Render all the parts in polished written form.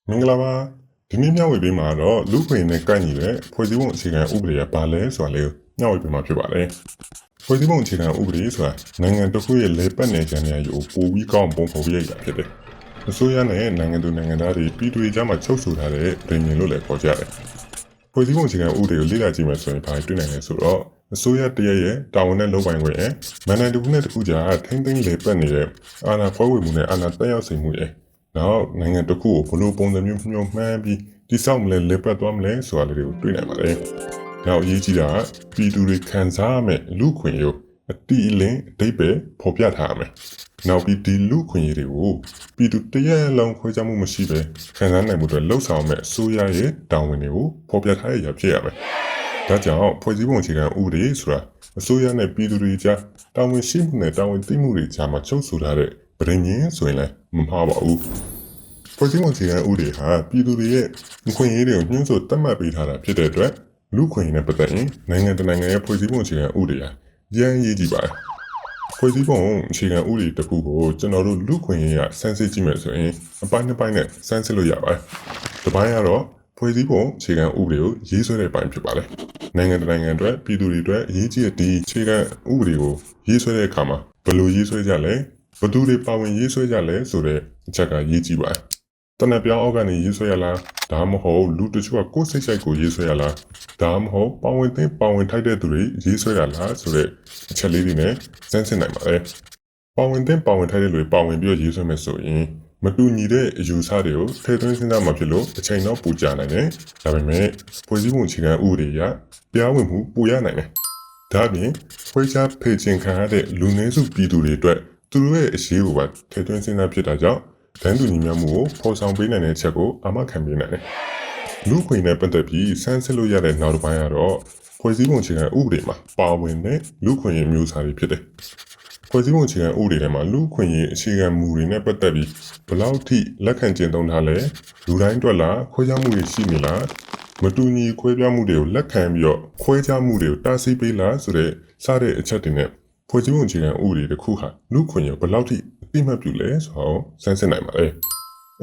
မင်္ဂလာပါဒီနေ့မျှဝေပေးမှာတော့လူခွင့်နဲ့ကိုက်ညီတဲ့ဖွဲ့စည်းပုံအခြေခံဥပဒေကဘာလဲဆိုတာလေးမျှဝေပေးမှာဖြစ်ပါတယ်ဖွဲ့စည်းပုံအခြေခံဥပဒေဆိုတာနိုင်ငံတစ်ခုရဲ့လေပတ်နယ်ခြားနေရာကိုပိုပြီးကောင်းပုံဖော်ပြရတာဖြစ်တယ်အစိုးရနဲ့နိုင်ငံသူနိုင်ငံသားတွေပြည်သူတွေကြားမှာချုပ်ဆိုထားတဲ့ပြည်မြင်လို့လည်းခေါ်ကြတယ်ဖွဲ့စည်းပုံအခြေခံဥပဒေကိုလေ့လာကြည့်မယ်ဆိုရင်ဘာတွေ့နိုင်လဲဆိုတော့အစိုးရတရရဲ့တာဝန်နဲ့လုပ်ပိုင်ခွင့်ရဲ့မန်နိုင်တစ်ခုနဲ့တစ်ခုကြားထိမ့်သိမ်းလေပတ်နေတဲ့အာဏာခွဲဝေမှုနဲ့အာဏာတက်ရောက်စေမှုရဲ့နောက်နိုင်ငံတစ်ခုကိုဘလို့ပုံစံမျိုးမှန်းပြီးတိစောက်မလဲလေပတ်သွားမလဲဆိုတာလေးတွေကိုတွေ့နိုင်ပါတယ်။နောက်အရေးကြီးတာကပြည်သူတွေခံစားရမယ့်လူခွင့်ရိုးအတိအလင်းအတိတ်ပဲဖော်ပြထားရမယ်။နောက်ပြီးဒီလူခွင့်ရေးတွေကိုပြည်သူတရက်လုံးခွဲခြားမှုမရှိပဲခံစားနိုင်မှုတွေလှုပ်ဆောင်မဲ့အစိုးရရဲ့တာဝန်တွေကိုဖော်ပြထားရဖြစ်ရမယ်။ဒါကြောင့်ဖွဲ့စည်းပုံအခြေခံဥပဒေဆိုတာအစိုးရနဲ့ပြည်သူတွေကြားတာဝန်ရှိမှုနဲ့တာဝန်သိမှုတွေကြားမှာချုပ်ဆိုထားတဲ့ပြည်ငင်းဆိုရင်လည်းမမှားပါဘူးဖွဲ့စည်းပုံအခြေခံဥပဒေဟာပြည်သူတွေရဲ့အခွင့်အရေးတွေကိုညှို့ဆိုသတ်မှတ်ပေးထားတာဖြစ်တဲ့အတွက်လူခွင့်ရေးနဲ့ပတ်သက်ရင်နိုင်ငံတကာနိုင်ငံရဲ့ဖွဲ့စည်းပုံအခြေခံဥပဒေဟာရန်ရည်ကြည့်ပါတယ်ဖွဲ့စည်းပုံအခြေခံဥပဒေတစ်ခုကိုကျွန်တော်တို့လူခွင့်ရေးကစမ်းစစ်ကြည့်မယ်ဆိုရင်အပိုင်းတစ်ပိုင်းနဲ့စမ်းစစ်လို့ရပါတယ်။တစ်ပိုင်းကတော့ဖွဲ့စည်းပုံအခြေခံဥပဒေကိုရေးဆွဲတဲ့ပိုင်းဖြစ်ပါတယ်။နိုင်ငံတကာနိုင်ငံအတွက်ပြည်သူတွေအတွက်အရေးကြီးတဲ့ဒီအခြေခံဥပဒေကိုရေးဆွဲတဲ့အခါမှာဘယ်လိုရေးဆွဲကြလဲဘသူတွေပါဝင်ရေးဆွဲကြလဲဆိုတဲ့အချက်ကရေးကြည့်ပါတယ်။တနက်ပြောင်းအောက်ကနေရေးဆွဲရလားဒါမှမဟုတ်လူတချို့ကကိုယ်စိတ်ဆိုင်ကိုရေးဆွဲရလားဒါမှမဟုတ်ပါဝင်သိပါဝင်ထိုက်တဲ့သူတွေရေးဆွဲရလားဆိုတဲ့အချက်လေးတွေနဲ့စမ်းစစ်နိုင်ပါတယ်။ပါဝင်သိပါဝင်ထိုက်တဲ့လူတွေပါဝင်ပြီးရေးဆွဲမယ်ဆိုရင်မတူညီတဲ့အယူဆတွေကိုထည့်သွင်းစဉ်းစားမှဖြစ်လို့အချိန်တော့ပိုကြာနိုင်တယ်။ဒါပေမဲ့ဖွဲ့စည်းပုံအခြေခံဥပဒေအရတရားဝင်မှုပိုရနိုင်တယ်။ဒါ့အပြင်ဖွဲ့ခြားဖေးချင်ခံရတဲ့လူနည်းစုပြည်သူတွေအတွက်သူတို့ရဲ့အရေးကိုပါထည့်သွင်းစဉ်းစားဖြစ်တာကြောင့်တန်းတူညီမျှမှုကိုဖော်ဆောင်ပေးနိုင်တဲ့ချက်ကိုအာမခံပေးနိုင်တယ်။လူခွင့်နဲ့ပတ်သက်ပြီးစမ်းစစ်လို့ရတဲ့နောက်တစ်ပိုင်းကတော့ဖွဲ့စည်းပုံအခြေခံဥပဒေမှာပါဝင်တဲ့လူခွင့်ရေးမျိုးစားတွေဖြစ်တယ်။ဖွဲ့စည်းပုံအခြေခံဥပဒေထဲမှာလူခွင့်ရေးအခြေခံမူတွေနဲ့ပတ်သက်ပြီးဘယ်လောက်ထိလက်ခံကျင့်သုံးထားလဲလူတိုင်းအတွက်လားခွဲခြားမှုတွေရှိနေလားမတူညီခွဲပြားမှုတွေကိုလက်ခံပြီးတော့ခွဲခြားမှုတွေကိုတားဆီးပေးလားဆိုတဲ့စတဲ့အချက်တွေနဲ့ဖွဲ့စည်းပုံအခြေခံဥပဒေတစ်ခုဟာလူခွင့်ရေးဘယ်လောက်ထိအတိမတ်ပြုလဲဆိုတော့စမ်းစစ်နိုင်ပါလေ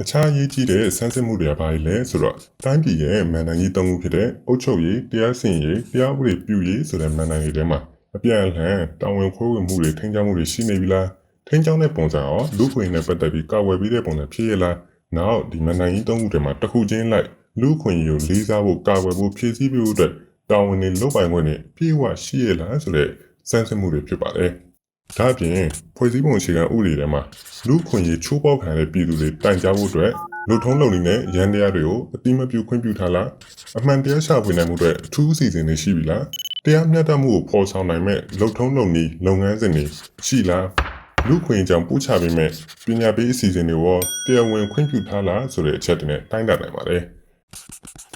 အခြားရေးကြီးတဲ့စမ်းစစ်မှုတွေကဘာလဲဆိုတော့တိုင်းပြည်ရဲ့မန်နိုင်ကြီး၃ခုဖြစ်တဲ့အုပ်ချုပ်ရေးတရားစီရင်ရေးတရားဥပဒေပြုရေးဆိုတဲ့မန်နိုင်တွေထဲမှာအပြန်အလှန်တာဝန်ခွဲဝေမှုတွေထိန်းချုပ်မှုတွေရှိနေပြီလားထိန်းချုပ်တဲ့ပုံစံရောလူခွင့်နဲ့ပတ်သက်ပြီးကာဝယ်ပေးတဲ့ပုံစံဖြစ်ရလားနောက်ဒီမန်နိုင်ကြီး၃ခုထဲမှာတစ်ခုချင်းလိုက်လူခွင့်ကိုလေးစားဖို့ကာဝယ်ဖို့ဖြည့်ဆည်းပေးဖို့အတွက်တာဝန်တွေလုပ်ပိုင်ခွင့်တွေပြေဝရှိရလားဆိုတဲ့စမ်းစစ်မှုတွေဖြစ်ပါတယ်ဒါ့အပြင်ဖွဲ့စည်းပုံအခြေခံဥပဒေထဲမှာလူခွင့်ရေးချိုးဖောက်ခံတဲ့ပြည်သူတွေတိုင်ကြားဖို့အတွက်လူထုံးလုပ်နေတဲ့ရန်တရားတွေကိုအတိမပြုခွင့်ပြုထားလားအမှန်တရားရှာဖွေနိုင်မှုအတွက်အထူးအစီအစဉ်တွေရှိပြီလားတရားမျှတမှုကိုဖော်ဆောင်နိုင်မဲ့လူထုံးလုပ်နည်းလုပ်ငန်းစဉ်တွေရှိလားလူခွင့်ကြောင့်ပို့ချပေးမဲ့ပညာပေးအစီအစဉ်တွေရောတရားဝင်ခွင့်ပြုထားလားဆိုတဲ့အချက်တွေနဲ့တိုင်းတာနိုင်ပါတယ်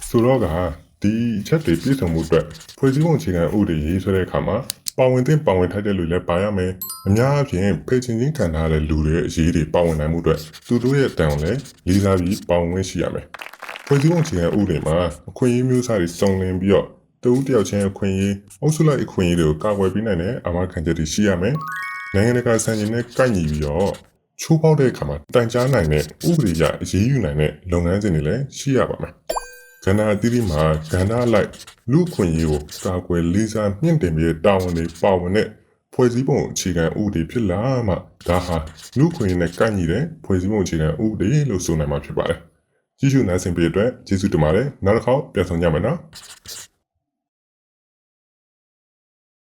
ဆိုတော့ကဒီချက်တွေပြည့်စုံမှုအတွက်ဖွဲ့စည်းပုံအခြေခံဥပဒေရေးဆွဲတဲ့အခါမှာပါဝင်တဲ့ပါဝင်ထိုက်တဲ့လူလည်းပါရမယ်အများအားဖြင့်ဖေးချင်းချင်းခံထားတဲ့လူတွေရဲ့အရေးတွေပါဝင်နိုင်မှုအတွက်သူတို့ရဲ့တန်ကိုလည်းလေးစားပြီးပါဝင်ရှိရမယ်ဖွဲ့စည်းပုံအခြေခံဥပဒေမှာအခွင့်အရေးမျိုးစားတွေစုံလင်ပြီးတော့တဦးတယောက်ချင်းအခွင့်အရေးအုပ်စုလိုက်အခွင့်အရေးတွေကိုကာကွယ်ပေးနိုင်တဲ့အာမခံချက်တွေရှိရမယ်နိုင်ငံတကာစံချိန်နဲ့ကိုက်ညီပြီးတော့ချိုးဖောက်တဲ့အခါမှာတိုင်ကြားနိုင်တဲ့ဥပဒေအရအရေးယူနိုင်တဲ့လုပ်ငန်းစဉ်တွေလည်းရှိရပါမယ်ကဏ္ဍအသီးသီးမှာကဏ္ဍလိုက်လူခွင့်ရေးကိုကာကွယ်လေးစားမြင့်တင်ပြီးတာဝန်တွေပါဝင်တဲ့ဖွဲ့စည်းပုံအခြေခံဥပဒေဖြစ်လာမှဒါဟာလူခွင့်ရေးနဲ့ကိုက်ညီတဲ့ဖွဲ့စည်းပုံအခြေခံဥပဒေလို့ဆိုနိုင်မှာဖြစ်ပါတယ်။ကြည့်ရှုနိုင်စဉ်ပေးတဲ့အတွက်ကျေးဇူးတင်ပါတယ်။နောက်တစ်ခေါက်ပြန်ဆောင်ကြမယ်နော်။